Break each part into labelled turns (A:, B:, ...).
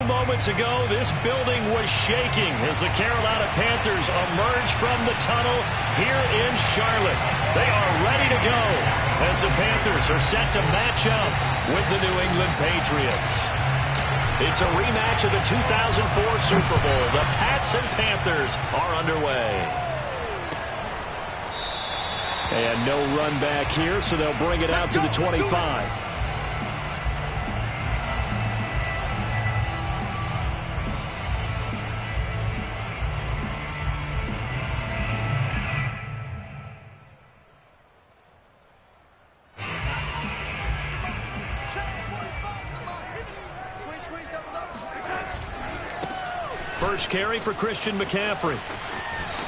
A: Moments ago, this building was shaking as the Carolina Panthers emerge from the tunnel here in Charlotte. They are ready to go as the Panthers are set to match up with the New England Patriots. It's a rematch of the 2004 Super Bowl. The Pats and Panthers are underway. And no run back here, so they'll bring it out to the 25. First carry for Christian McCaffrey.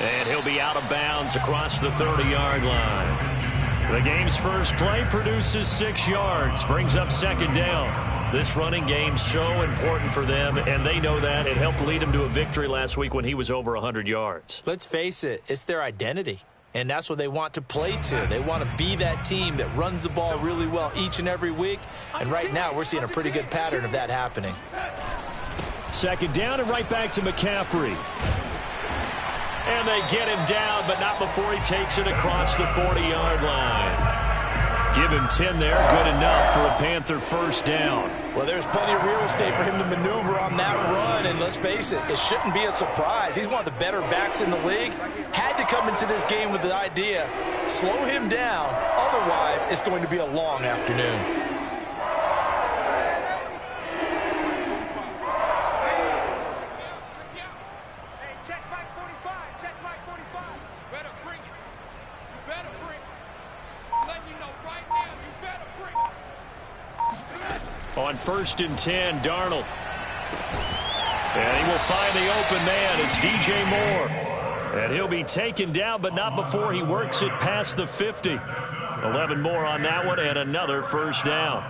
A: And he'll be out of bounds across the 30-yard line. The game's first play produces 6 yards, brings up second down. This running game's so important for them, and they know that. It helped lead them to a victory last week when he was over 100 yards.
B: Let's face it, it's their identity. And that's what they want to play to. They want to be that team that runs the ball really well each and every week. And right now, we're seeing a pretty good pattern of that happening.
A: Second down and right back to McCaffrey. And they get him down, but not before he takes it across the 40-yard line. Give him 10 there, good enough for a Panther first down.
B: Well, there's plenty of real estate for him to maneuver on that run, and let's face it, it shouldn't be a surprise. He's one of the better backs in the league. Had to come into this game with the idea, slow him down, otherwise it's going to be a long afternoon.
A: On 1st and 10, Darnold. And he will find the open man. It's DJ Moore. And he'll be taken down, but not before he works it past the 50. 11 more on that one, and another first down.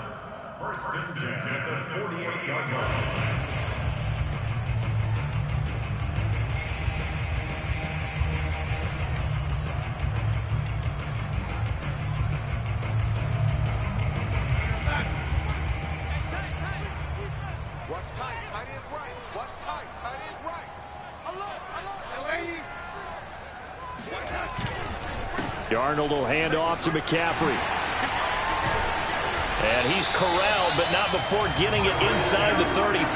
A: 1st and 10 at the 48-yard line. Darnold will hand off to McCaffrey. And he's corralled, but not before getting it inside the 35.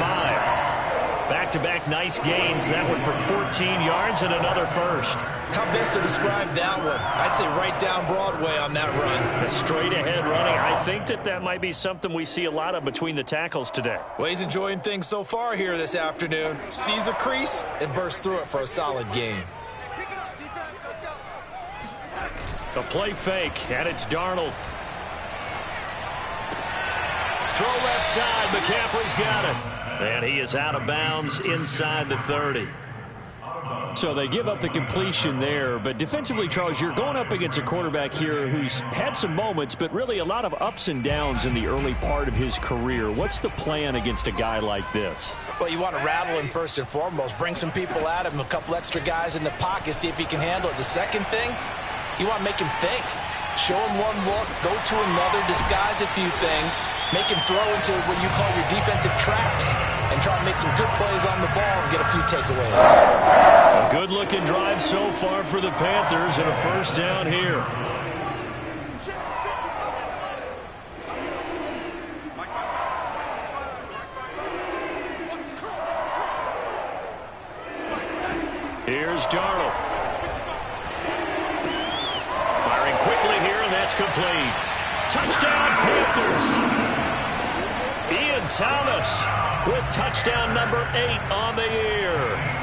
A: Back-to-back nice gains. That one for 14 yards and another first.
B: How best to describe that one? I'd say right down Broadway on that run.
A: A straight-ahead running. I think that might be something we see a lot of between the tackles today.
B: Well, he's enjoying things so far here this afternoon. Sees a crease and bursts through it for a solid gain.
A: A play fake, and it's Darnold. Throw left side. McCaffrey's got it. And he is out of bounds inside the 30. So they give up the completion there. But defensively, Charles, you're going up against a quarterback here who's had some moments, but really a lot of ups and downs in the early part of his career. What's the plan against a guy like this?
B: Well, you want to rattle him first and foremost. Bring some people at him, a couple extra guys in the pocket, see if he can handle it. The second thing, you want to make him think. Show him one look, go to another, disguise a few things, make him throw into what you call your defensive traps, and try to make some good plays on the ball and get a few takeaways.
A: A good-looking drive so far for the Panthers and a first down here. Here's Darnold. Firing quickly here, and that's complete. Touchdown, Panthers. Ian Thomas with touchdown number 8 on the year.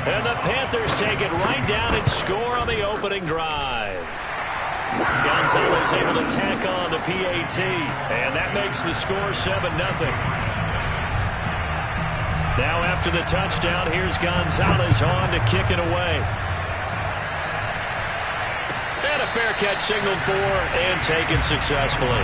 A: And the Panthers take it right down and score on the opening drive. Gonzalez able to tack on the PAT, and that makes the score 7-0. Now after the touchdown, here's Gonzalez on to kick it away. And a fair catch signaled for and taken successfully.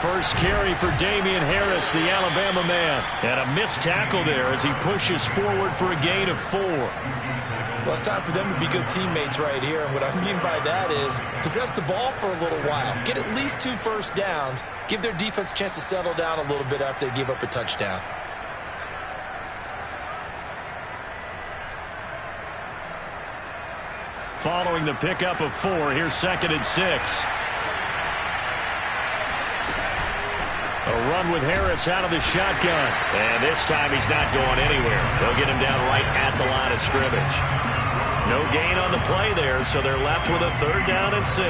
A: First carry for Damian Harris, the Alabama man. And a missed tackle there as he pushes forward for a gain of 4.
B: Well, it's time for them to be good teammates right here. And what I mean by that is possess the ball for a little while. Get at least 2 first downs. Give their defense a chance to settle down a little bit after they give up a touchdown.
A: Following the pickup of 4, here's 2nd and 6. A run with Harris out of the shotgun. And this time he's not going anywhere. They'll get him down right at the line of scrimmage. No gain on the play there, so they're left with a 3rd down and 6.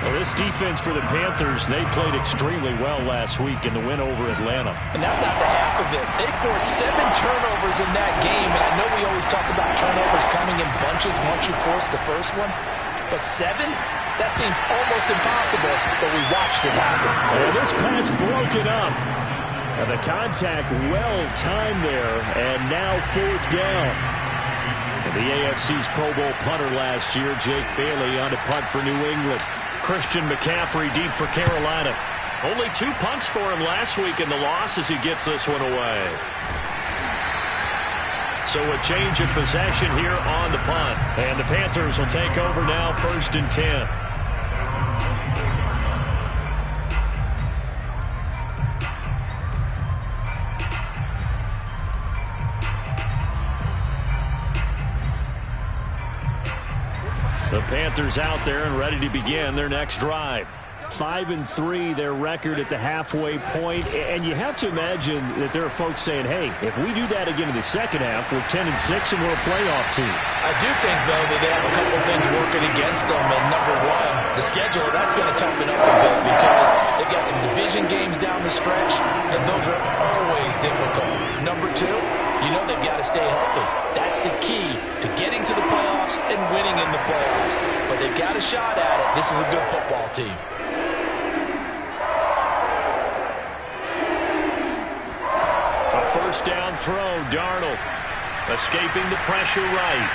A: Well, this defense for the Panthers, they played extremely well last week in the win over Atlanta.
B: And that's not the half of it. They forced 7 turnovers in that game, and I know we always talk about turnovers coming in bunches once you force the first one, but 7? That seems almost impossible, but we watched it happen.
A: And this pass broken up. And the contact well-timed there, and now 4th down. And the AFC's Pro Bowl punter last year, Jake Bailey, on to punt for New England. Christian McCaffrey deep for Carolina. Only 2 punts for him last week in the loss as he gets this one away. So a change of possession here on the punt. And the Panthers will take over now, 1st and 10. The Panthers out there and ready to begin their next drive. 5-3, their record at the halfway point. And you have to imagine that there are folks saying, hey, if we do that again in the second half, we're 10-6 and we're a playoff team.
B: I do think, though, that they have a couple things working against them. And number 1, the schedule, that's going to toughen up a bit because they've got some division games down the stretch, and those are always difficult. Number 2, you know they've got to stay healthy. That's the key to getting to the playoffs and winning in the playoffs. But they've got a shot at it. This is a good football team.
A: A first down throw, Darnold escaping the pressure right.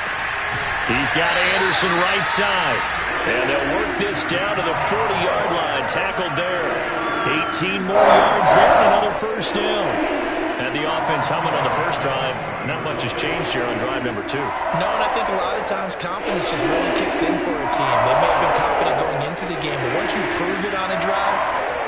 A: He's got Anderson right side. And they'll work this down to the 40-yard line. Tackled there. 18 more yards there, another first down. And the offense humming on the first drive. Not much has changed here on drive number 2.
B: No, and I think a lot of times confidence just really kicks in for a team. They may have been confident going into the game, but once you prove it on a drive,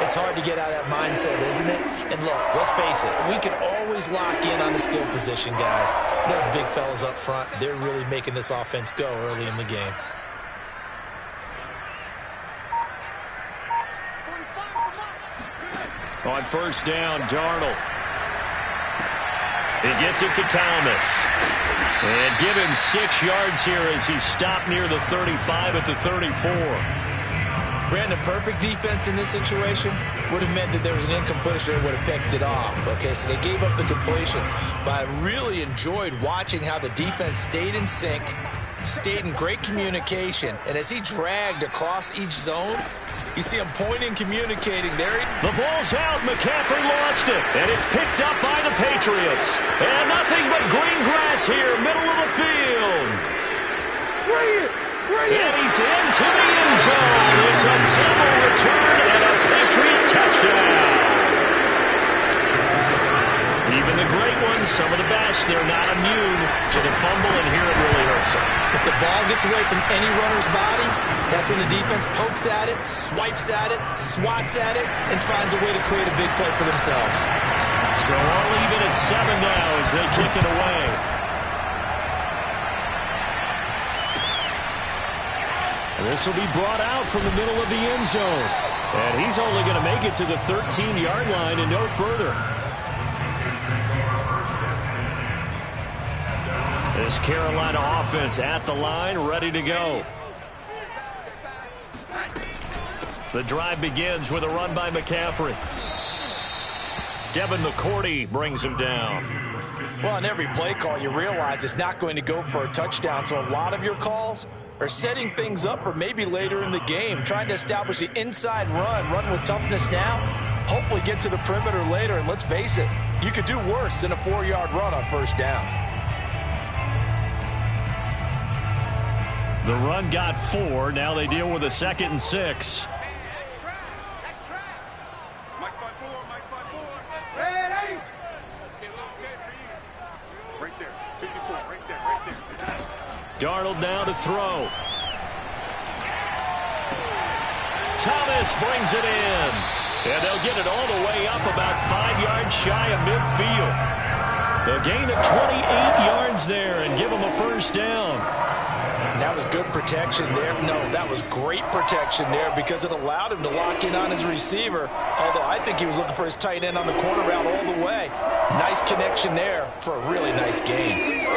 B: it's hard to get out of that mindset, isn't it? And look, let's face it, we can always lock in on the skill position, guys. Those big fellas up front, they're really making this offense go early in the game.
A: On first down, Darnold. He gets it to Thomas. And give him 6 yards here as he's stopped near the 35 at the 34.
B: Brandon, perfect defense in this situation would have meant that there was an incompletion and would have picked it off. Okay, so they gave up the completion. But I really enjoyed watching how the defense stayed in sync, stayed in great communication. And as he dragged across each zone, you see him pointing, communicating there.
A: The ball's out. McCaffrey lost it. And it's picked up by the Patriots. And nothing but green grass here, middle of the field. And he's into the end zone. It's a fumble return and a Patriot touchdown. Even the great ones, some of the best, they're not immune to the fumble, and here it really hurts them.
B: If the ball gets away from any runner's body, that's when the defense pokes at it, swipes at it, swats at it, and finds a way to create a big play for themselves.
A: So all even at 7 now as they kick it away. And this will be brought out from the middle of the end zone. And he's only going to make it to the 13-yard line and no further. This Carolina offense at the line, ready to go. The drive begins with a run by McCaffrey. Devin McCourty brings him down.
B: Well, on every play call, you realize it's not going to go for a touchdown, so a lot of your calls are setting things up for maybe later in the game, trying to establish the inside run with toughness now, hopefully get to the perimeter later, and let's face it, you could do worse than a 4-yard run on first down.
A: The run got 4. Now they deal with a 2nd and 6. Darnold now to throw. Thomas brings it in. And they'll get it all the way up about 5 yards shy of midfield. A gain of 28 yards there and give them a first down.
B: That was good protection there. No, that was great protection there because it allowed him to lock in on his receiver. Although I think he was looking for his tight end on the corner route all the way. Nice connection there for a really nice gain.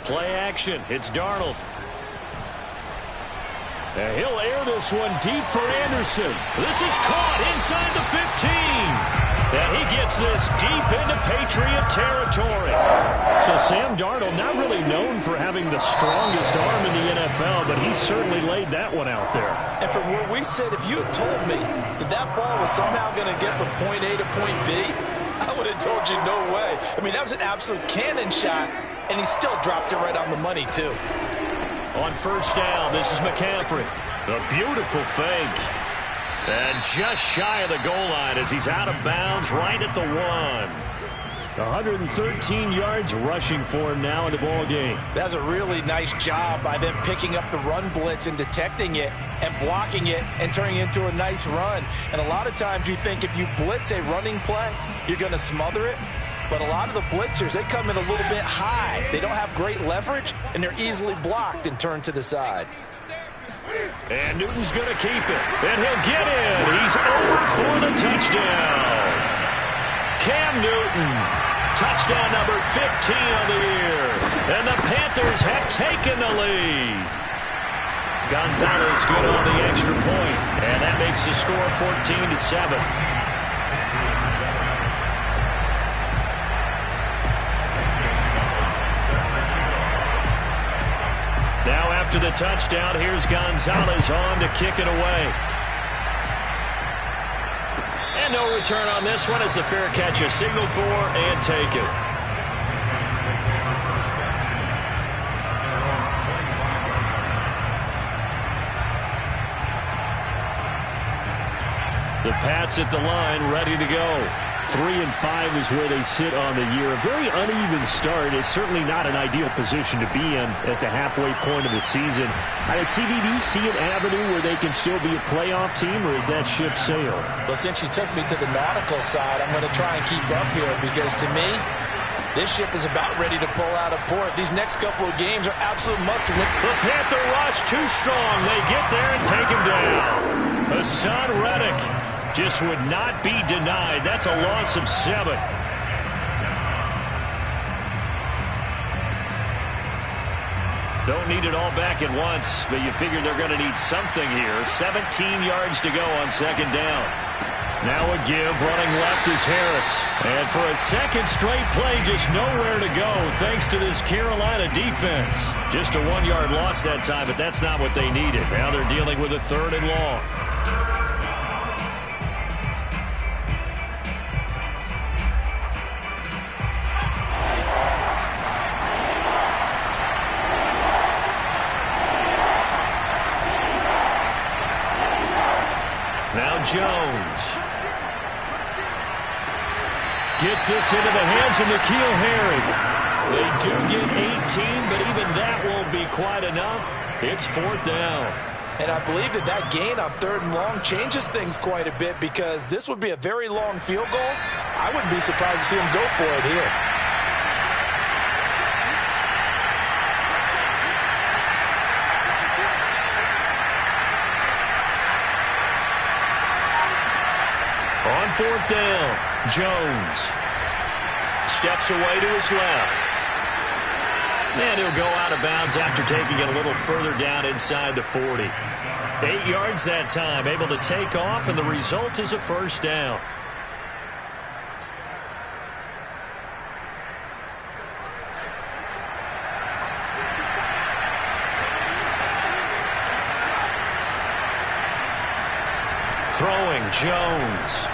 A: Play action. It's Darnold. And he'll air this one deep for Anderson. This is caught inside the 15. And he gets this deep into Patriot territory. So Sam Darnold, not really known for having the strongest arm in the NFL, but he certainly laid that one out there.
B: And from where we sit, if you had told me that that ball was somehow going to get from point A to point B, I would have told you no way. I mean, that was an absolute cannon shot. And he still dropped it right on the money, too.
A: On first down, this is McCaffrey. A beautiful fake. And just shy of the goal line as he's out of bounds right at the 1. 113 yards rushing for him now in the ball game.
B: That's a really nice job by them picking up the run blitz and detecting it and blocking it and turning it into a nice run. And a lot of times you think if you blitz a running play, you're going to smother it. But a lot of the blitzers, they come in a little bit high. They don't have great leverage, and they're easily blocked and turned to the side.
A: And Newton's going to keep it. And he'll get in. He's over for the touchdown. Cam Newton, touchdown number 15 of the year. And the Panthers have taken the lead. Gonzalez good on the extra point, and that makes the score 14-7. Now after the touchdown, here's Gonzalez on to kick it away. And no return on this one as the fair catch is signaled for and taken. The Pats at the line, ready to go. 3-5 is where they sit on the year. A very uneven start is certainly not an ideal position to be in at the halfway point of the season. CD, do you see an avenue where they can still be a playoff team, or is that ship sailed?
B: Well, since you took me to the nautical side, I'm going to try and keep up here because to me, this ship is about ready to pull out of port. These next couple of games are absolute must-win.
A: The Panther rush too strong. They get there and take him down. Hassan Reddick just would not be denied. That's a loss of 7. Don't need it all back at once, but you figure they're going to need something here. 17 yards to go on second down. Now a give, running left is Harris. And for a second straight play, just nowhere to go thanks to this Carolina defense. Just a 1-yard loss that time, but that's not what they needed. Now they're dealing with a 3rd and long. Now Jones gets this into the hands of N'Keal Harry. They do get 18, but even that won't be quite enough. It's 4th down.
B: And I believe that gain on 3rd and long changes things quite a bit because this would be a very long field goal. I wouldn't be surprised to see him go for it here.
A: On 4th down, Jones steps away to his left. And he'll go out of bounds after taking it a little further down inside the 40. 8 yards that time, able to take off, and the result is a first down. Throwing, Jones.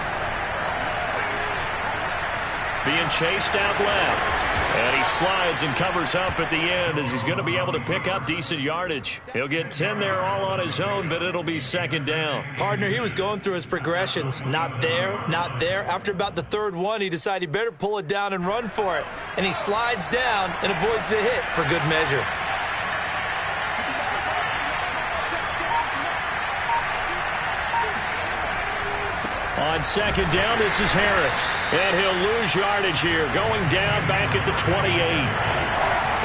A: Being chased out left. And he slides and covers up at the end as he's going to be able to pick up decent yardage. He'll get 10 there all on his own, but it'll be second down.
B: Partner, he was going through his progressions. Not there, not there. After about the third one, he decided he better pull it down and run for it. And he slides down and avoids the hit for good measure.
A: On second down, this is Harris. And he'll lose yardage here, going down back at the 28.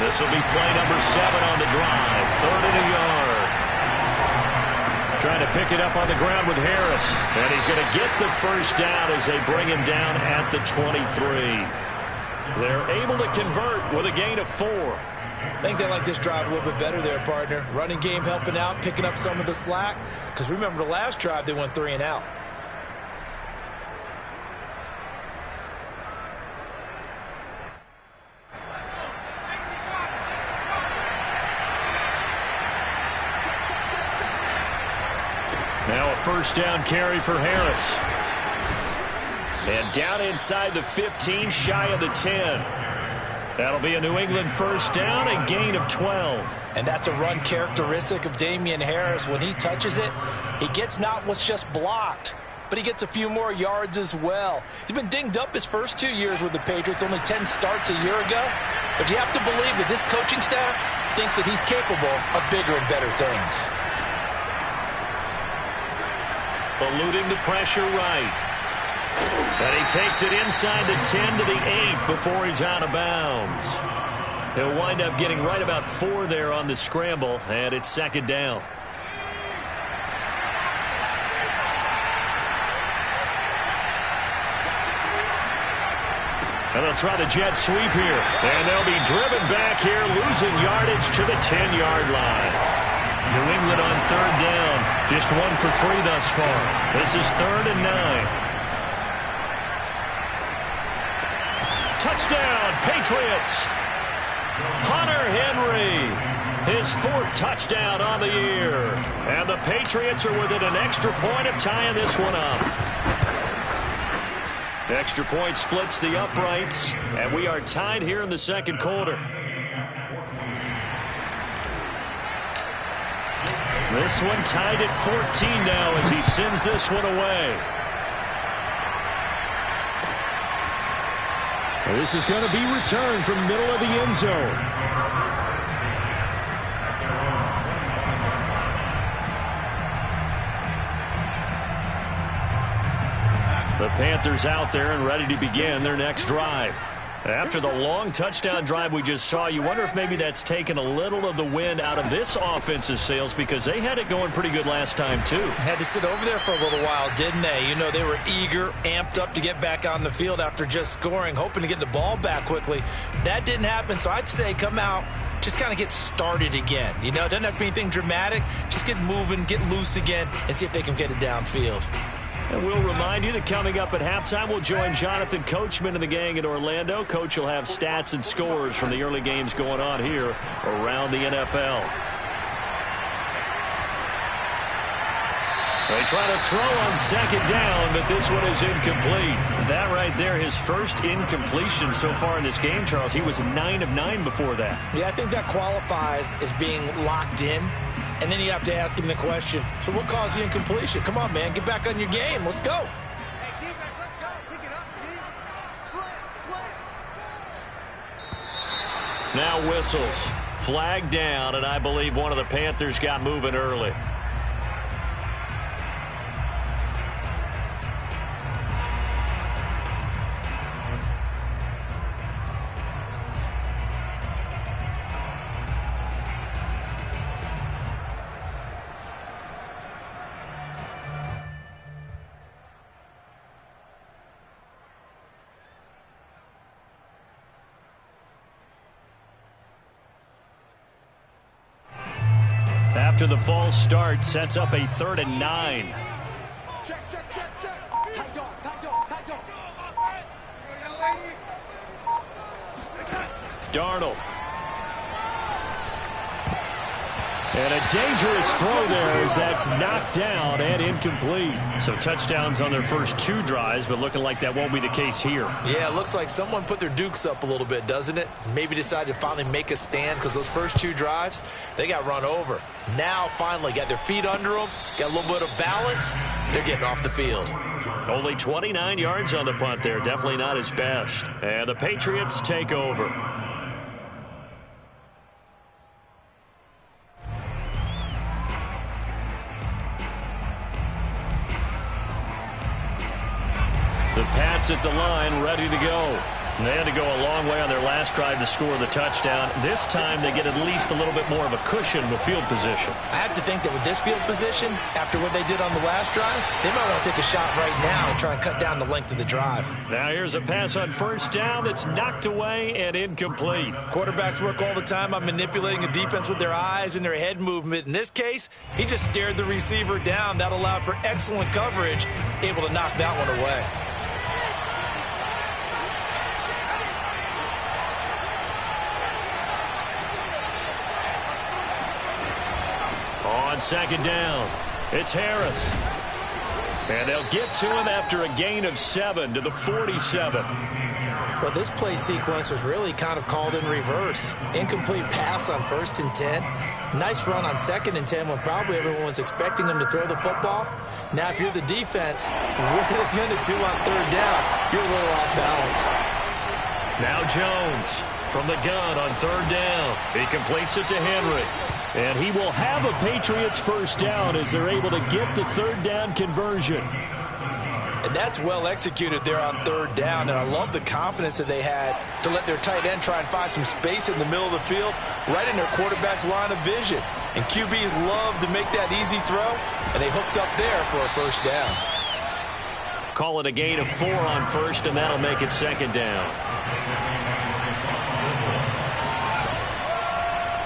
A: This will be play number 7 on the drive. 3rd and a yard. Trying to pick it up on the ground with Harris. And he's going to get the first down as they bring him down at the 23. They're able to convert with a gain of 4.
B: I think they like this drive a little bit better there, partner. Running game helping out, picking up some of the slack. Because remember the last drive, they went 3 and out.
A: Now a first down carry for Harris. And down inside the 15, shy of the 10. That'll be a New England first down and gain of 12.
B: And that's a run characteristic of Damian Harris. When he touches it, he gets not what's just blocked, but he gets a few more yards as well. He's been dinged up his first 2 years with the Patriots, only 10 starts a year ago. But you have to believe that this coaching staff thinks that he's capable of bigger and better things.
A: Eluding the pressure right. And he takes it inside the 10 to the 8 before he's out of bounds. He'll wind up getting right about 4 there on the scramble, and it's second down. And they'll try the jet sweep here. And they'll be driven back here, losing yardage to the 10-yard line. New England on 3rd down. Just 1 for 3 thus far. This is 3rd and 9. Touchdown, Patriots. Hunter Henry, his 4th touchdown on the year. And the Patriots are within an extra point of tying this one up. Extra point splits the uprights, and we are tied here in the second quarter. This one tied at 14 now as he sends this one away. This is going to be returned from middle of the end zone. The Panthers out there and ready to begin their next drive. After the long touchdown drive we just saw, you wonder if maybe that's taken a little of the wind out of this offense's sails, because they had it going pretty good last time, too.
B: Had to sit over there for a little while, didn't they? You know, they were eager, amped up to get back on the field after just scoring, hoping to get the ball back quickly. That didn't happen, so I'd say come out, just kind of get started again. You know, it doesn't have to be anything dramatic. Just get moving, get loose again, and see if they can get it downfield.
A: And we'll remind you that coming up at halftime, we'll join Jonathan Coachman and the gang in Orlando. Coach will have stats and scores from the early games going on here around the NFL. They try to throw on second down, but this one is incomplete. That right there, his first incompletion so far in this game, Charles. He was 9 of 9 before that.
B: Yeah, I think that qualifies as being locked in. And then you have to ask him the question, so what caused the incompletion? Come on, man, get back on your game. Let's go.
C: Hey, defense, let's go. Pick it up, D. Slam.
A: Now whistles. Flag down, and I believe one of the Panthers got moving early. After the false start, sets up a 3rd and 9.
C: Check. Tight dog.
A: Darnold. And a dangerous throw there as that's knocked down and incomplete. So touchdowns on their first 2 drives, but looking like that won't be the case here.
B: Yeah, it looks like someone put their dukes up a little bit, doesn't it? Maybe decided to finally make a stand because those first 2 drives, they got run over. Now, finally, got their feet under them, got a little bit of balance. They're getting off the field.
A: Only 29 yards on the punt there. Definitely not his best. And the Patriots take over. The Pats at the line, ready to go. And they had to go a long way on their last drive to score the touchdown. This time they get at least a little bit more of a cushion with field position.
B: I have to think that with this field position, after what they did on the last drive, they might want to take a shot right now and try and cut down the length of the drive.
A: Now here's a pass on first down that's knocked away and incomplete.
B: Quarterbacks work all the time on manipulating a defense with their eyes and their head movement. In this case, he just stared the receiver down. That allowed for excellent coverage, able to knock that one away.
A: On second down, it's Harris. And they'll get to him after a gain of 7 to the 47.
B: Well, this play sequence was really kind of called in reverse. Incomplete pass on 1st and 10. Nice run on 2nd and 10 when probably everyone was expecting him to throw the football. Now, if you're the defense, what are they going to do on 3rd down? You're a little off balance.
A: Now Jones from the gun on 3rd down. He completes it to Henry. And he will have a Patriots first down as they're able to get the 3rd down conversion.
B: And that's well executed there on 3rd down. And I love the confidence that they had to let their tight end try and find some space in the middle of the field, right in their quarterback's line of vision. And QBs love to make that easy throw, and they hooked up there for a first down.
A: Call it a gain of 4 on 1st, and that'll make it 2nd down.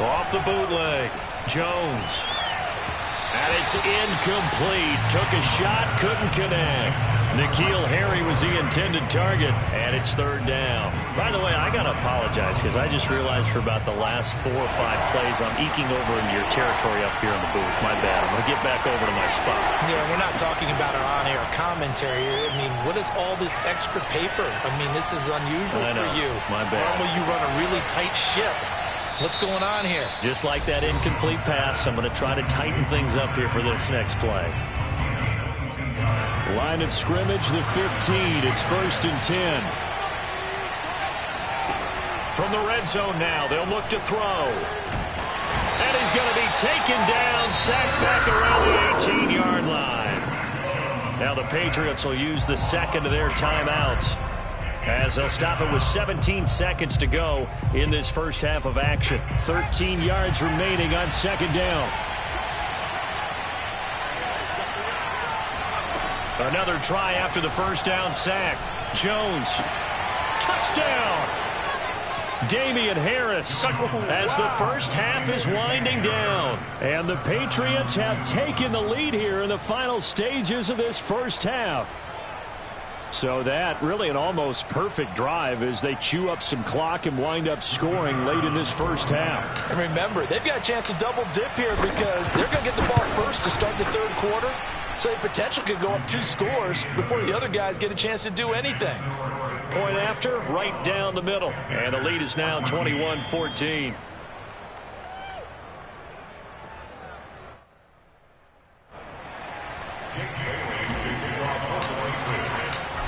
A: Off the bootleg, Jones. And it's incomplete. Took a shot, couldn't connect. N'Keal Harry was the intended target, and it's 3rd down. By the way, I got to apologize because I just realized for about the last 4 or 5 plays I'm eking over into your territory up here in the booth. My bad. I'm going to get back over to my spot.
B: Yeah, we're not talking about our on-air commentary. I mean, what is all this extra paper? I mean, this is unusual for you.
A: My bad.
B: Normally you run a really tight ship. What's going on here?
A: Just like that incomplete pass, I'm going to try to tighten things up here for this next play. Line of scrimmage, the 15. It's 1st and 10. From the red zone now, they'll look to throw. And he's going to be taken down, sacked back around the 18-yard line. Now the Patriots will use the 2nd of their timeouts, as they'll stop it with 17 seconds to go in this first half of action. 13 yards remaining on 2nd down. Another try after the first down sack. Jones. Touchdown! Damian Harris as the first half is winding down. And the Patriots have taken the lead here in the final stages of this first half. So that really an almost perfect drive as they chew up some clock and wind up scoring late in this first half.
B: And remember, they've got a chance to double dip here because they're going to get the ball first to start the 3rd quarter. So they potentially could go up 2 scores before the other guys get a chance to do anything.
A: Point after, right down the middle. And the lead is now 21-14.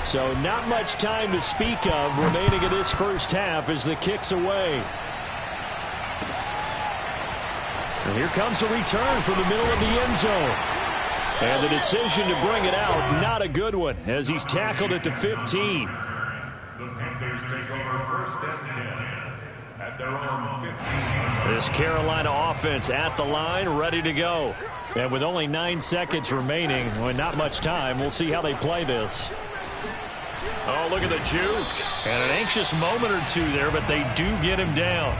A: So not much time to speak of remaining in this first half as the kick's away. And here comes a return from the middle of the end zone. And the decision to bring it out, not a good one, as he's tackled at the 15.
D: The Panthers take over 1st and 10 at their own 15.
A: This Carolina offense at the line, ready to go. And with only 9 seconds remaining, well, not much time, we'll see how they play this. Oh, look at the juke. And an anxious moment or two there, but they do get him down.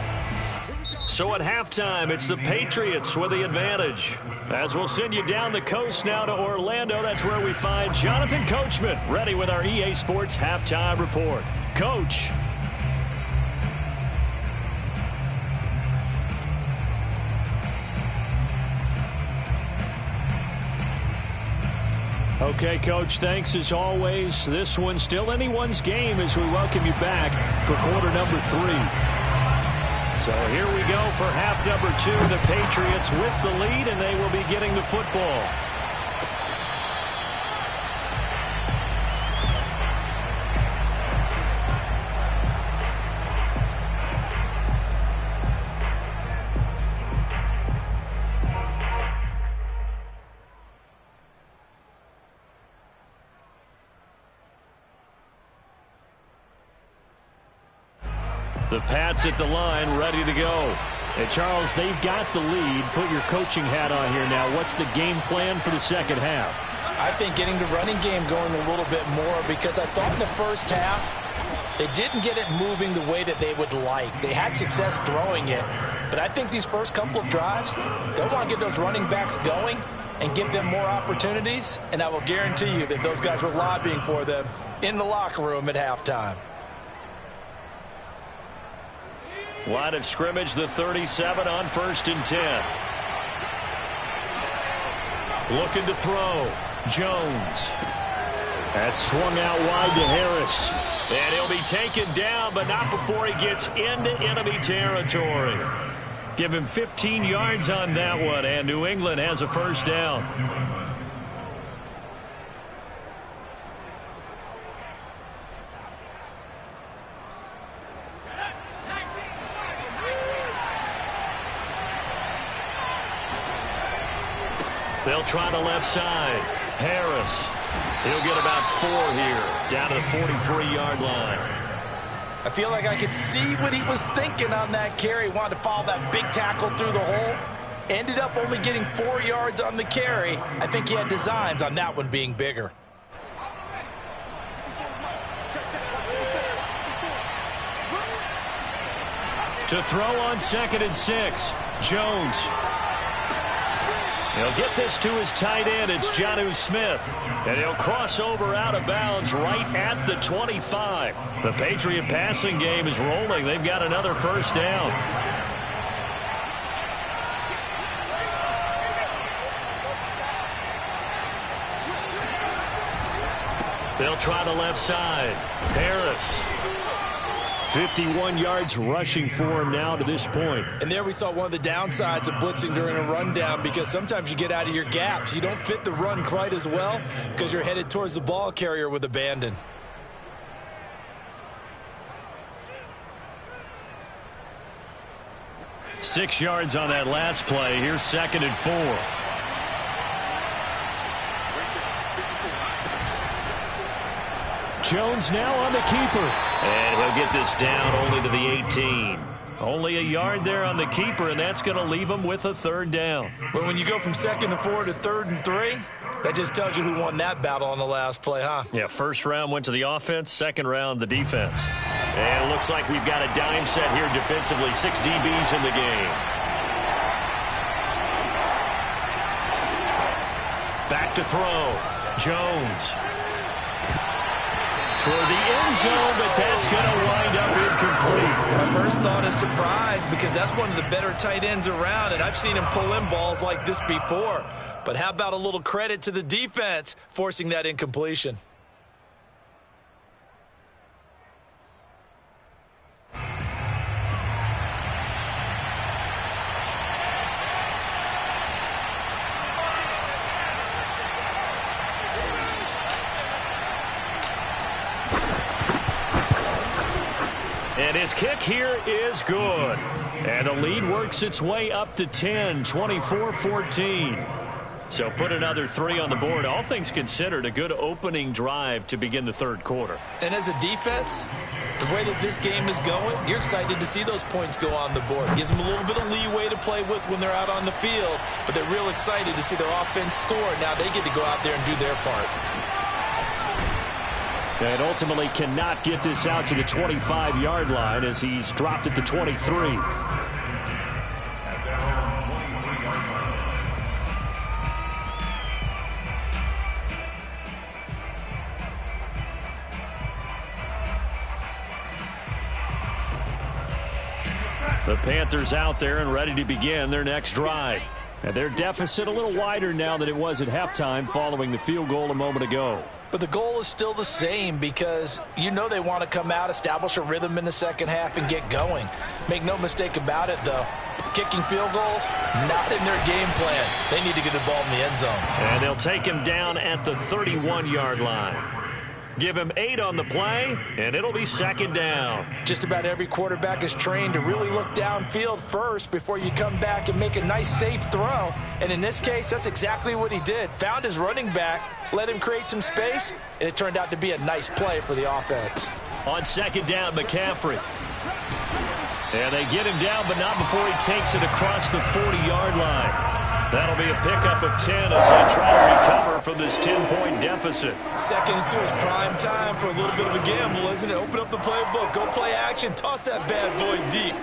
A: So at halftime, it's the Patriots with the advantage. As we'll send you down the coast now to Orlando, that's where we find Jonathan Coachman, ready with our EA Sports Halftime Report. Coach. Okay, Coach, thanks as always. This one's still anyone's game as we welcome you back for quarter number 3. So here we go for half number 2. The Patriots with the lead, and they will be getting the football. The Pats at the line, ready to go. And Charles, they've got the lead. Put your coaching hat on here now. What's the game plan for the second half?
B: I think getting the running game going a little bit more, because I thought in the first half they didn't get it moving the way that they would like. They had success throwing it, but I think these first couple of drives, they'll want to get those running backs going and give them more opportunities, and I will guarantee you that those guys were lobbying for them in the locker room at halftime.
A: Line of scrimmage, the 37 on 1st and 10. Looking to throw. Jones. That's swung out wide to Harris. And he'll be taken down, but not before he gets into enemy territory. Give him 15 yards on that one, and New England has a first down. They'll try the left side. Harris. He'll get about 4 here, down to the 43-yard line.
B: I feel like I could see what he was thinking on that carry. Wanted to follow that big tackle through the hole. Ended up only getting 4 yards on the carry. I think he had designs on that one being bigger.
A: To throw on 2nd and 6. Jones. He'll get this to his tight end. It's Jonnu Smith. And he'll cross over out of bounds right at the 25. The Patriot passing game is rolling. They've got another first down. They'll try the left side. Harris. 51 yards rushing for him now to this point.
B: And there we saw one of the downsides of blitzing during a rundown, because sometimes you get out of your gaps. You don't fit the run quite as well because you're headed towards the ball carrier with abandon.
A: Six yards on that last play. Here's 2nd and 4. Jones now on the keeper. And he'll get this down only to the 18. Only a yard there on the keeper, and that's going to leave him with a 3rd down.
B: Well, when you go from 2nd and 4 to 3rd and 3, that just tells you who won that battle on the last play, huh?
A: Yeah, first round went to the offense, second round the defense. And it looks like we've got a dime set here defensively. 6 DBs in the game. Back to throw. Jones. Toward the end zone, but that's going to wind up incomplete.
B: My first thought is surprise, because that's one of the better tight ends around, and I've seen him pull in balls like this before. But how about a little credit to the defense forcing that incompletion?
A: And his kick here is good. And the lead works its way up to 10, 24-14. So put another 3 on the board. All things considered, a good opening drive to begin the 3rd quarter.
B: And as a defense, the way that this game is going, you're excited to see those points go on the board. Gives them a little bit of leeway to play with when they're out on the field, but they're real excited to see their offense score. Now they get to go out there and do their part.
A: And ultimately cannot get this out to the 25-yard line as he's dropped at the 23. The Panthers out there and ready to begin their next drive. And their deficit a little wider now than it was at halftime following the field goal a moment ago.
B: But the goal is still the same because you know they want to come out, establish a rhythm in the second half, and get going. Make no mistake about it, though. Kicking field goals, not in their game plan. They need to get the ball in the end zone.
A: And they'll take him down at the 31-yard line. Give him 8 on the play, and it'll be second down.
B: Just about every quarterback is trained to really look downfield first before you come back and make a nice, safe throw. And in this case, that's exactly what he did. Found his running back, let him create some space, and it turned out to be a nice play for the offense.
A: On second down, McCaffrey. And they get him down, but not before he takes it across the 40-yard line. That'll be a pickup of 10 as they try to recover from this 10-point deficit.
B: Second and 2 is prime time for a little bit of a gamble, isn't it? Open up the playbook, go play action, toss that bad boy deep.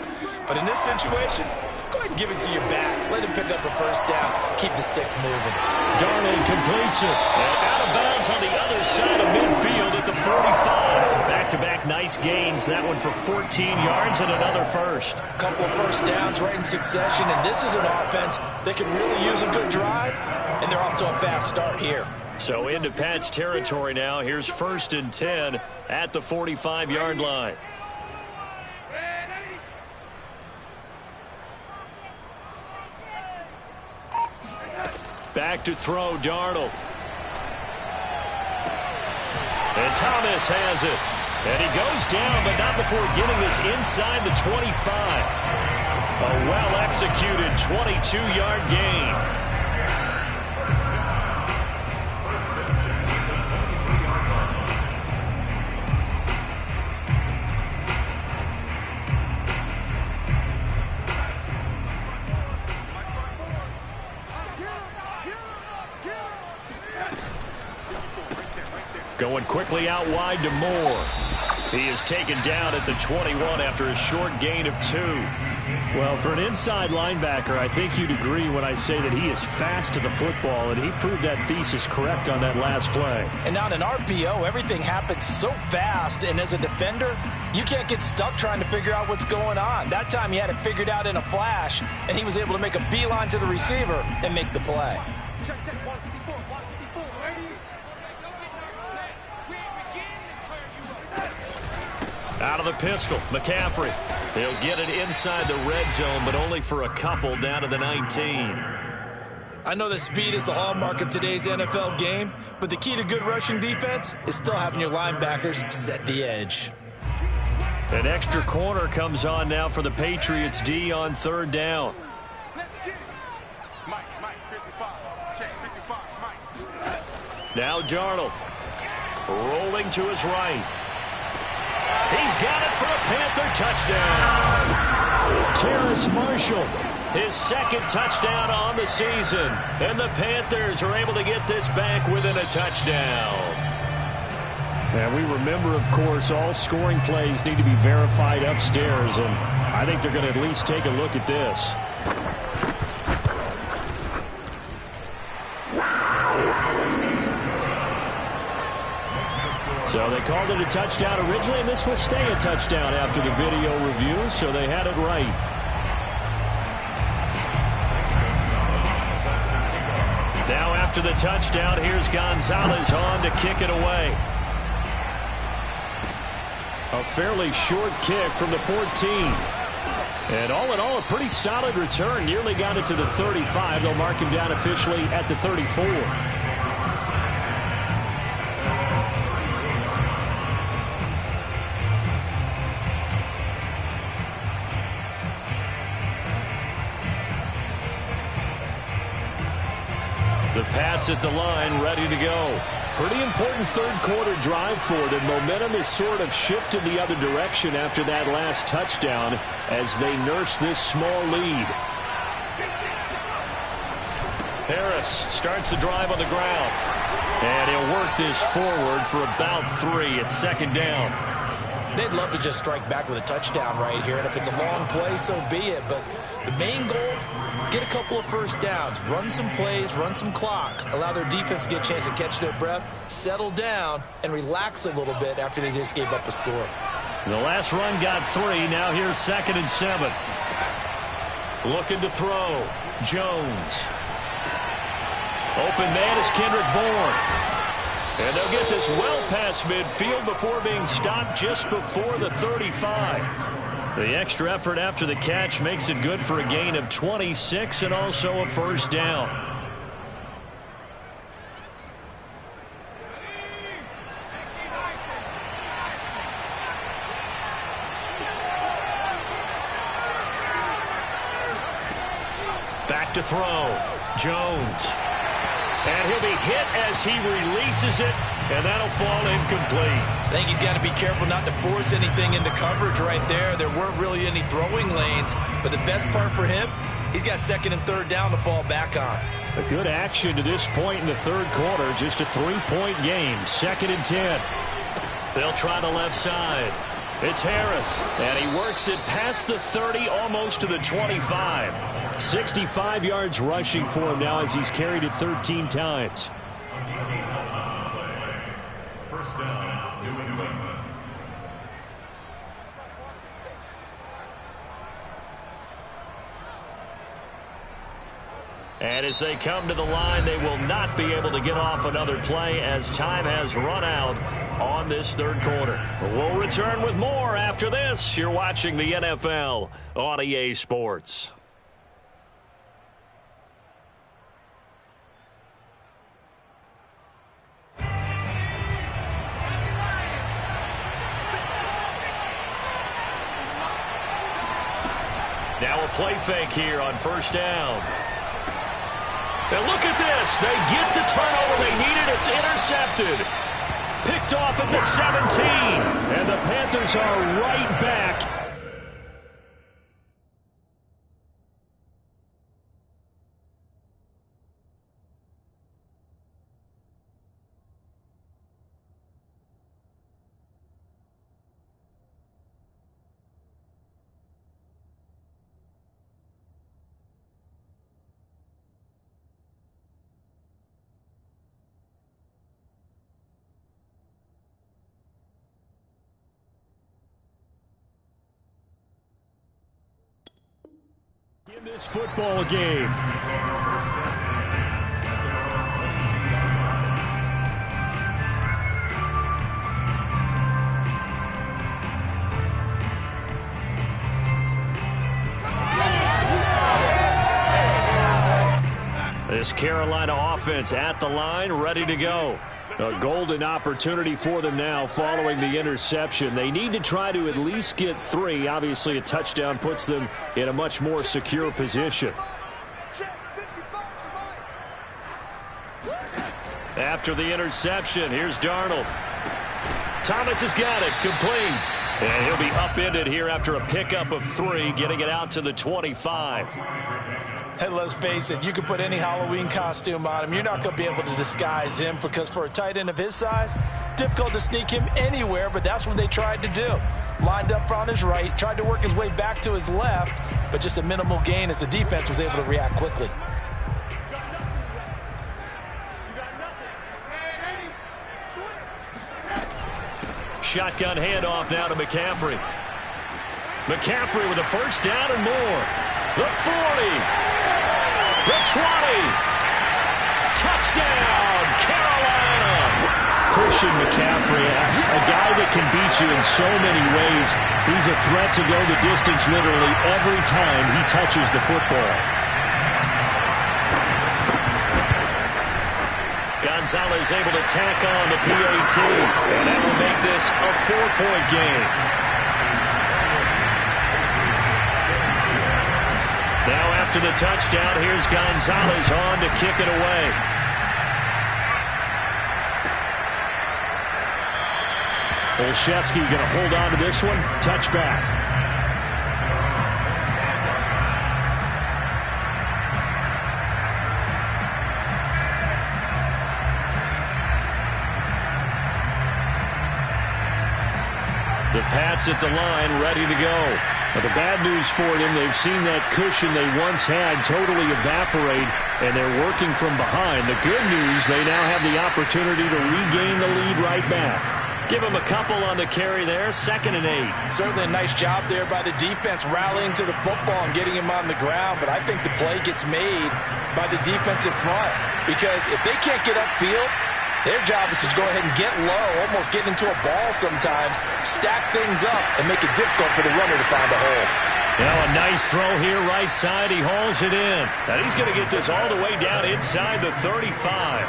B: But in this situation, go ahead and give it to your back. Let him pick up a first down. Keep the sticks moving.
A: Darnold completes it. And out of bounds on the other side of midfield at the 45. Back-to-back nice gains. That one for 14 yards and another first.
B: A couple of first downs right in succession, and this is an offense that can really use a good drive, and they're off to a fast start here.
A: So into Pat's territory now. Here's 1st and 10 at the 45-yard line. Back to throw, Darnold. And Thomas has it. And he goes down, but not before getting this inside the 25. A well-executed 22-yard gain. Going quickly out wide to Moore. He is taken down at the 21 after a short gain of 2. Well, for an inside linebacker, I think you'd agree when I say that he is fast to the football, and he proved that thesis correct on that last play.
B: And on an RPO, everything happens so fast, and as a defender, you can't get stuck trying to figure out what's going on. That time he had it figured out in a flash, and he was able to make a beeline to the receiver and make the play.
C: Check, 154, 154, ready?
A: Out of the pistol, McCaffrey. He'll get it inside the red zone, but only for a couple down to the 19.
B: I know that speed is the hallmark of today's NFL game, but the key to good rushing defense is still having your linebackers set the edge.
A: An extra corner comes on now for the Patriots D on 3rd down.
C: Mike, 55. Check, 55, Mike.
A: Now Darnold. Rolling to his right. He's got it for a Panther touchdown. Terrace Marshall, his 2nd touchdown on the season. And the Panthers are able to get this back within a touchdown. And we remember, of course, all scoring plays need to be verified upstairs. And I think they're going to at least take a look at this. So they called it a touchdown originally, and this will stay a touchdown after the video review, so they had it right. Now after the touchdown, here's Gonzalez on to kick it away. A fairly short kick from the 14. And all in all, a pretty solid return. Nearly got it to the 35. They'll mark him down officially at the 34. The Pats at the line, ready to go. Pretty important 3rd quarter drive for them. Momentum is sort of shifted the other direction after that last touchdown as they nurse this small lead. Harris starts the drive on the ground. And he'll work this forward for about 3 at 2nd down.
B: They'd love to just strike back with a touchdown right here, and if it's a long play, so be it. But the main goal, get a couple of first downs, run some plays, run some clock, allow their defense to get a chance to catch their breath, settle down, and relax a little bit after they just gave up a score.
A: The last run got 3. Now here's 2nd and 7. Looking to throw. Jones. Open man is Kendrick Bourne. And they'll get this well past midfield before being stopped just before the 35. The extra effort after the catch makes it good for a gain of 26 and also a first down. Back to throw. Jones. And he'll be hit as he releases it, and that'll fall incomplete.
B: I think he's got to be careful not to force anything into coverage right there. There weren't really any throwing lanes, but the best part for him, he's got second and third down to fall back on.
A: A good action to this point in the third quarter. Just a 3-point game. 2nd and 10. They'll try the left side. It's Harris, and he works it past the 30, almost to the 25. 65 yards rushing for him now as he's carried it 13 times.
D: First down, New England.
A: And as they come to the line, they will not be able to get off another play as time has run out on this third quarter. We'll return with more after this. You're watching the NFL on EA Sports. Now a play fake here on first down. And look at this. They get the turnover they needed. It's intercepted. Picked off at the 17. And the Panthers are right back. In this football game. This Carolina offense at the line, ready to go. A golden opportunity for them now following the interception. They need to try to at least get 3. Obviously, a touchdown puts them in a much more secure position. After the interception, here's Darnold. Thomas has got it, complete. And he'll be upended here after a pickup of 3, getting it out to the 25.
B: Hey, let's face it, you can put any Halloween costume on him. You're not going to be able to disguise him because for a tight end of his size, difficult to sneak him anywhere, but that's what they tried to do. Lined up on his right, tried to work his way back to his left, but just a minimal gain as the defense was able to react quickly.
A: Shotgun handoff now to McCaffrey. McCaffrey with a first down and more. The 40. The 20. Touchdown, Carolina. Christian McCaffrey, a guy that can beat you in so many ways. He's a threat to go the distance literally every time he touches the football. Gonzalez able to tack on the PAT, and that will make this a 4-point game. Now after the touchdown, here's Gonzalez on to kick it away. Olszewski going to hold on to this one. Touchback. The Pats at the line, ready to go. But the bad news for them, they've seen that cushion they once had totally evaporate, and they're working from behind. The good news, they now have the opportunity to regain the lead right back. Give him a couple on the carry there, 2nd and 8.
B: Certainly a nice job there by the defense rallying to the football and getting him on the ground, but I think the play gets made by the defensive front because if they can't get upfield, their job is to go ahead and get low, almost get into a ball sometimes, stack things up, and make it difficult for the runner to find a hole.
A: Now a nice throw here right side. He hauls it in. And he's going to get this all the way down inside the 35.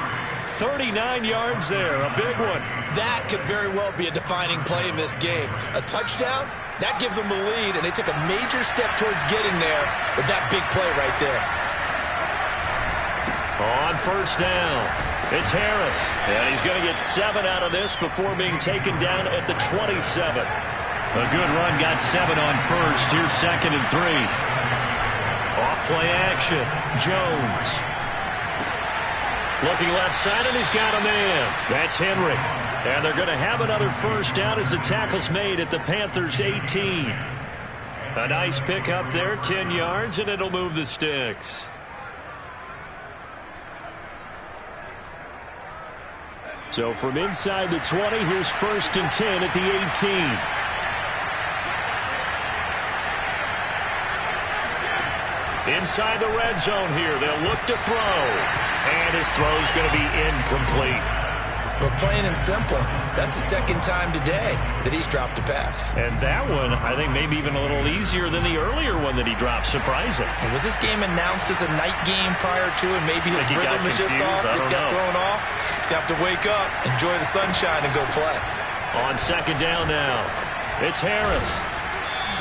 A: 39 yards there, a big one.
B: That could very well be a defining play in this game. A touchdown, that gives them the lead, and they took a major step towards getting there with that big play right there.
A: On 1st down, it's Harris. And he's going to get 7 out of this before being taken down at the 27. A good run, got 7 on 1st. Here's 2nd and 3. Off play action, Jones. Looking left side, and he's got a man. That's Henry. And they're going to have another 1st down as the tackle's made at the Panthers' 18. A nice pickup there, 10 yards, and it'll move the sticks. So from inside the 20, here's 1st and 10 at the 18. Inside the red zone here, they'll look to throw. And his throw's going to be incomplete.
B: But plain and simple, that's the 2nd time today that he's dropped a pass.
A: And that one, I think, maybe even a little easier than the earlier one that he dropped. Surprising.
B: Was this game announced as a night game prior to it? Maybe his rhythm is just off. Just got thrown off. He's going to have to wake up, enjoy the sunshine, and go play. On
A: 2nd down now, it's Harris.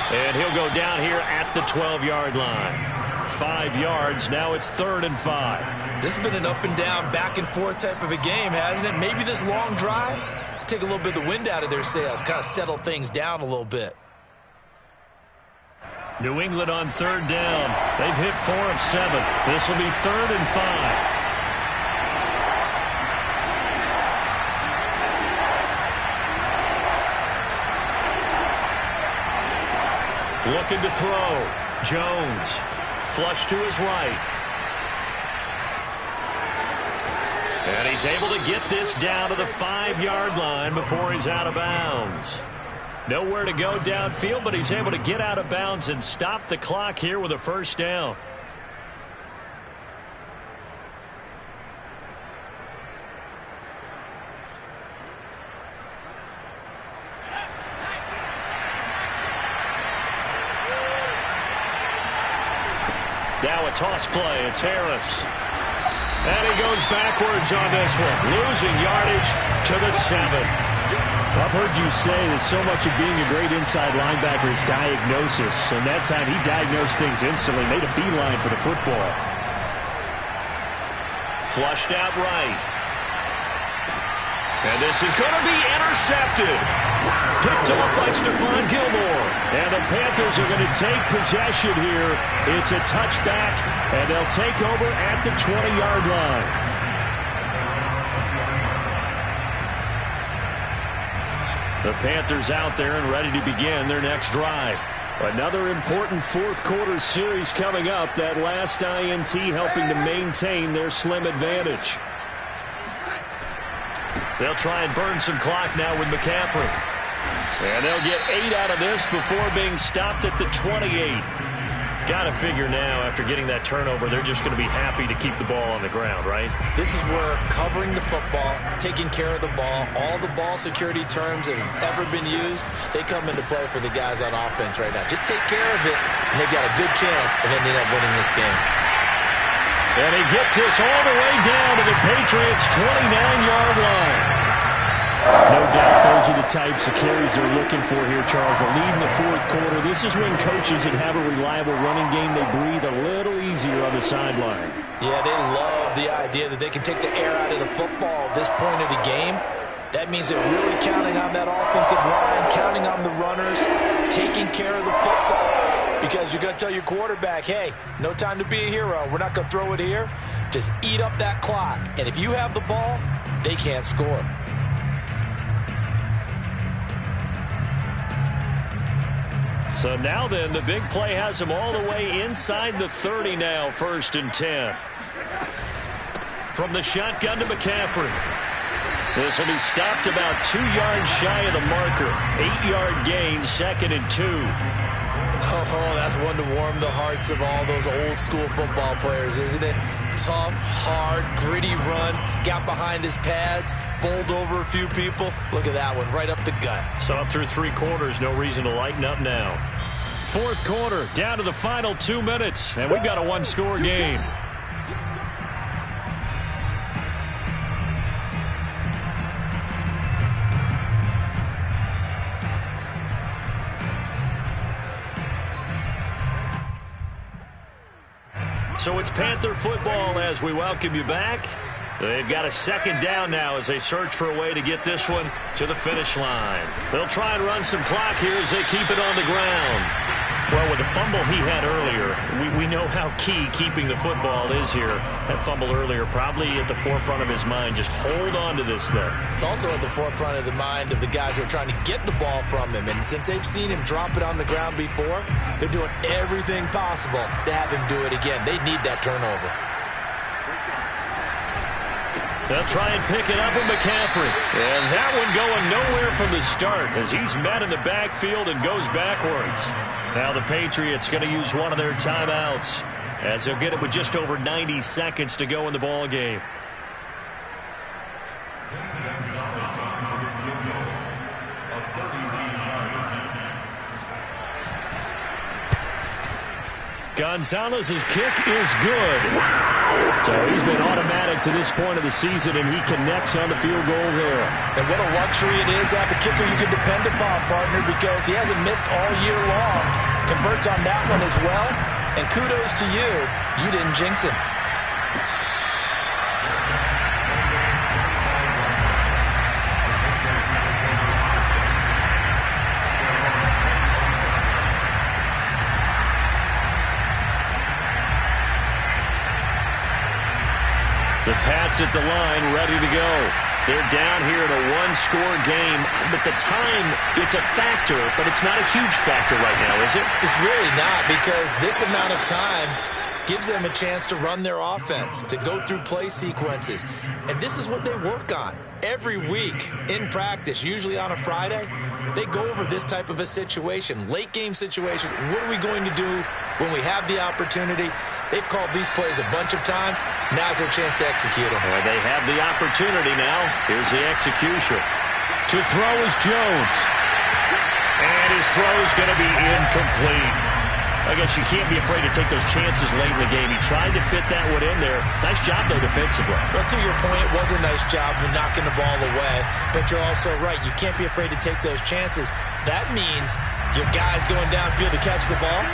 A: And he'll go down here at the 12-yard line. 5 yards. Now it's 3rd and 5.
B: This has been an up and down, back and forth type of a game, hasn't it? Maybe this long drive could take a little bit of the wind out of their sails, kind of settle things down a little bit.
A: New England on 3rd down. They've hit 4 of 7. This will be 3rd and 5. Looking to throw. Jones. Flush to his right. And he's able to get this down to the 5-yard line before he's out of bounds. Nowhere to go downfield, but he's able to get out of bounds and stop the clock here with a 1st down. Now a toss play. It's Harris. And he goes backwards on this one. Losing yardage to the 7.
E: I've heard you say that so much of being a great inside linebacker is diagnosis. And that time he diagnosed things instantly, made a beeline for the football.
A: Flushed out right. And this is going to be intercepted. Picked off by Stephon Gilmore. And the Panthers are going to take possession here. It's a touchback, and they'll take over at the 20-yard line. The Panthers out there and ready to begin their next drive. Another important 4th quarter series coming up. That last INT helping to maintain their slim advantage. They'll try and burn some clock now with McCaffrey. And they'll get 8 out of this before being stopped at the 28. Got to figure now, after getting that turnover, they're just going to be happy to keep the ball on the ground, right?
B: This is where covering the football, taking care of the ball, all the ball security terms that have ever been used, they come into play for the guys on offense right now. Just take care of it, and they've got a good chance of ending up winning this game.
A: And he gets this all the way down to the Patriots' 29-yard line.
E: No doubt those are the types of carries they're looking for here, Charles. The lead in the 4th quarter. This is when coaches that have a reliable running game, they breathe a little easier on the sideline.
B: Yeah, they love the idea that they can take the air out of the football at this point of the game. That means they're really counting on that offensive line, counting on the runners, taking care of the football. Because you're going to tell your quarterback, hey, no time to be a hero. We're not going to throw it here. Just eat up that clock. And if you have the ball, they can't score.
A: So now then, the big play has him all the way inside the 30 now, 1st and 10. From the shotgun to McCaffrey. This will be stopped about 2 yards shy of the marker. 8-yard gain, 2nd and 2.
B: Oh, that's one to warm the hearts of all those old school football players, isn't it? Tough, hard, gritty run. Got behind his pads, bowled over a few people. Look at that one, right up the gut.
A: So up through 3 quarters, no reason to lighten up now. 4th quarter, down to the final 2 minutes, and we've got a 1-score game. So it's Panther football as we welcome you back. They've got a 2nd down now as they search for a way to get this one to the finish line. They'll try and run some clock here as they keep it on the ground. Well, with the fumble he had earlier, we know how key keeping the football is here. That fumble earlier probably at the forefront of his mind. Just hold on to this thing.
B: It's also at the forefront of the mind of the guys who are trying to get the ball from him. And since they've seen him drop it on the ground before, they're doing everything possible to have him do it again. They need that turnover.
A: They'll try and pick it up with McCaffrey. And that one going nowhere from the start as he's met in the backfield and goes backwards. Now the Patriots going to use one of their timeouts as they'll get it with just over 90 seconds to go in the ball game. Gonzalez's kick is good. So he's been automatic to this point of the season, and he connects on the field goal there.
B: And what a luxury it is to have a kicker you can depend upon, partner, because he hasn't missed all year long. Converts on that one as well. And kudos to you. You didn't jinx him.
A: The Pats at the line, ready to go. They're down here in a 1-score game, but the time, it's a factor, but it's not a huge factor right now, is it?
B: It's really not, because this amount of time gives them a chance to run their offense, to go through play sequences. And this is what they work on every week in practice, usually on a Friday. They go over this type of a situation, late game situation. What are we going to do when we have the opportunity? They've called these plays a bunch of times. Now's their chance to execute them.
A: Well, they have the opportunity now. Here's the execution. To throw is Jones. And his throw is going to be incomplete. I guess you can't be afraid to take those chances late in the game. He tried to fit that one in there. Nice job, though, defensively.
B: But to your point, it was a nice job of knocking the ball away. But you're also right. You can't be afraid to take those chances. That means your guys going downfield to catch the ball,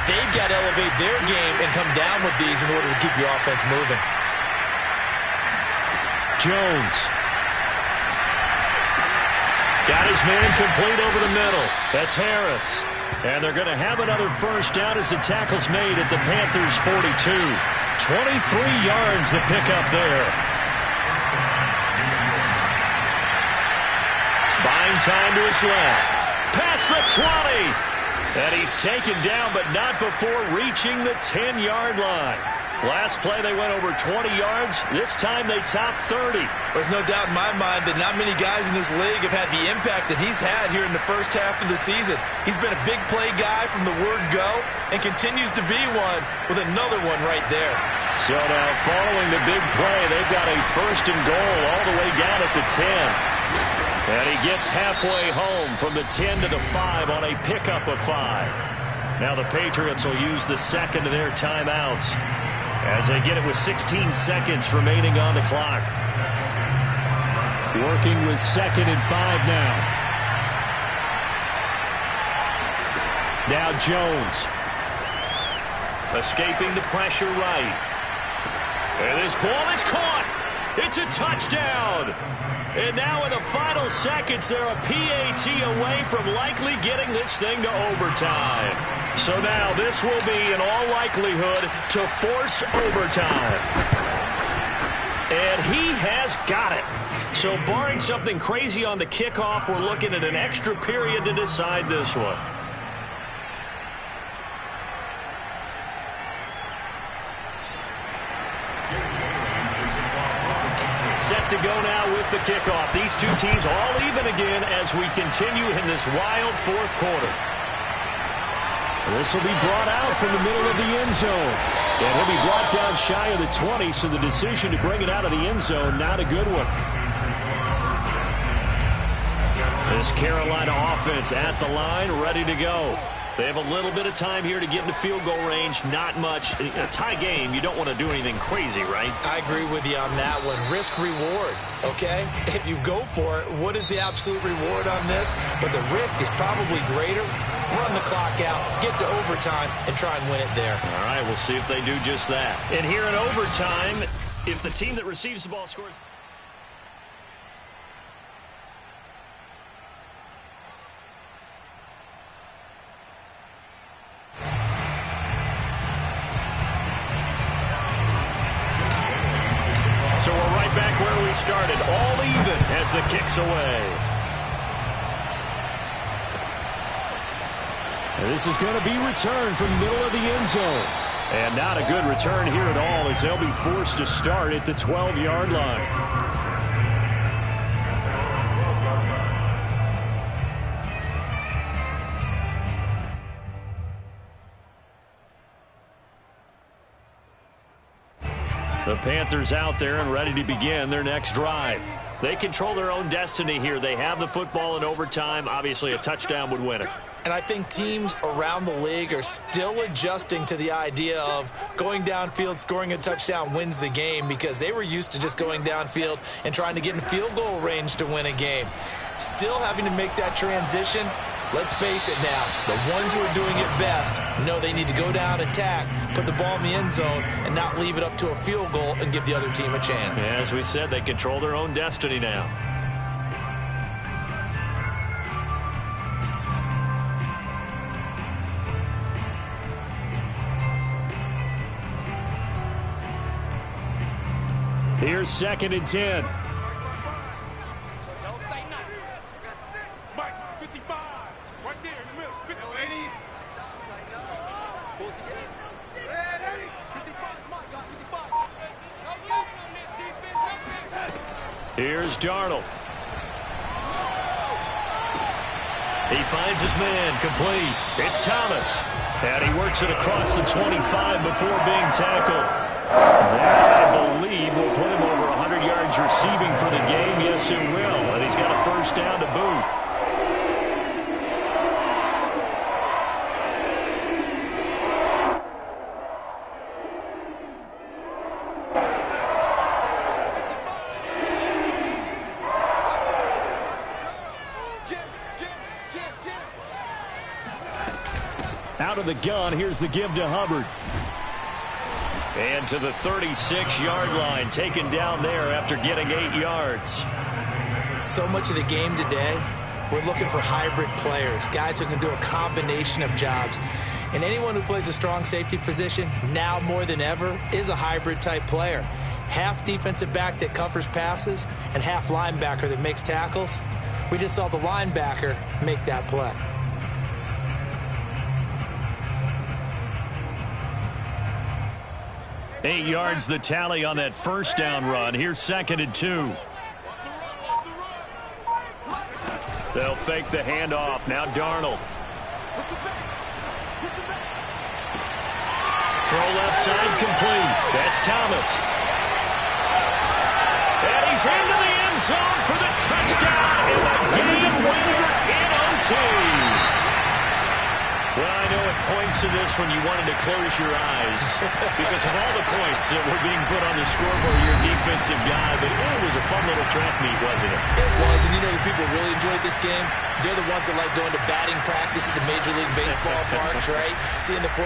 B: they've got to elevate their game and come down with these in order to keep your offense moving.
A: Jones. Got his man complete over the middle. That's Harris. And they're going to have another first down as the tackle's made at the Panthers' 42. 23 yards to pick up there. Buying time to his left. Past the 20. And he's taken down, but not before reaching the 10-yard line. Last play, they went over 20 yards. This time, they topped 30.
B: There's no doubt in my mind that not many guys in this league have had the impact that he's had here in the first half of the season. He's been a big play guy from the word go and continues to be one with another one right there.
A: So now, following the big play, they've got a 1st and goal all the way down at the 10. And he gets halfway home from the 10 to the 5 on a pickup of 5. Now the Patriots will use the second of their timeouts as they get it with 16 seconds remaining on the clock. Working with 2nd and 5 now. Now Jones. Escaping the pressure right. And this ball is caught. It's a touchdown. And now in the final seconds, they're a PAT away from likely getting this thing to overtime. So now this will be, in all likelihood, to force overtime. And he has got it. So barring something crazy on the kickoff, we're looking at an extra period to decide this one. Set to go now with the kickoff. these two teams all even again as we continue in this wild fourth quarter.
E: This will be brought out from the middle of the end zone. And he'll be brought down shy of the 20, so the decision to bring it out of the end zone, not a good one. This Carolina offense at the line, ready to go. They have a little bit of time here to get into field goal range. Not much. In a tie game, you don't want to do anything crazy, right?
B: I agree with you on that one. Risk-reward, okay? If you go for it, what is the absolute reward on this? But the risk is probably greater. Run the clock out, get to overtime, and try and win it there.
A: All right, we'll see if they do just that. And here in overtime, if the team that receives the ball scores... So we're right back where we started, all even as the kick's away.
E: And this is going to be returned from the middle of the end zone. And not a good return here at all as they'll be forced to start at the 12-yard line. The Panthers out there and ready to begin their next drive. They control their own destiny here. They have the football in overtime. Obviously, a touchdown would win it.
B: And I think teams around the league are still adjusting to the idea of going downfield, scoring a touchdown wins the game, because they were used to just going downfield and trying to get in field goal range to win a game. Still having to make that transition. Let's face it now, the ones who are doing it best know they need to go down, attack, put the ball in the end zone, and not leave it up to a field goal and give the other team a chance.
A: As we said, they control their own destiny now. Here's 2nd and 10.
C: Mike, 55. Right there in the middle. 50, 80. 55.
A: Here's Darnold. He finds his man, complete. It's Thomas. And he works it across the 25 before being tackled. That, I believe, will put him over 100 yards receiving for the game. Yes, it will. And he's got a first down to boot. Out of the gun, here's the give to Hubbard. And to the 36-yard line, taken down there after getting 8 yards.
B: So much of the game today, we're looking for hybrid players, guys who can do a combination of jobs. And anyone who plays a strong safety position, now more than ever, is a hybrid-type player. Half defensive back that covers passes and half linebacker that makes tackles. We just saw the linebacker make that play.
A: Eight yards the tally on that first down run. Here's 2nd and 2. They'll fake the handoff. Now Darnold. Throw left side complete. That's Thomas. And he's into the end zone for the touchdown and the game winner in OT. Well, I know at points of this when you wanted to close your eyes because of all the points that were being put on the scoreboard, you're a defensive guy, but it was a fun little track meet, wasn't it?
B: It was, and you know the people who really enjoyed this game? They're the ones that like going to batting practice at the Major League Baseball parks, right? Seeing the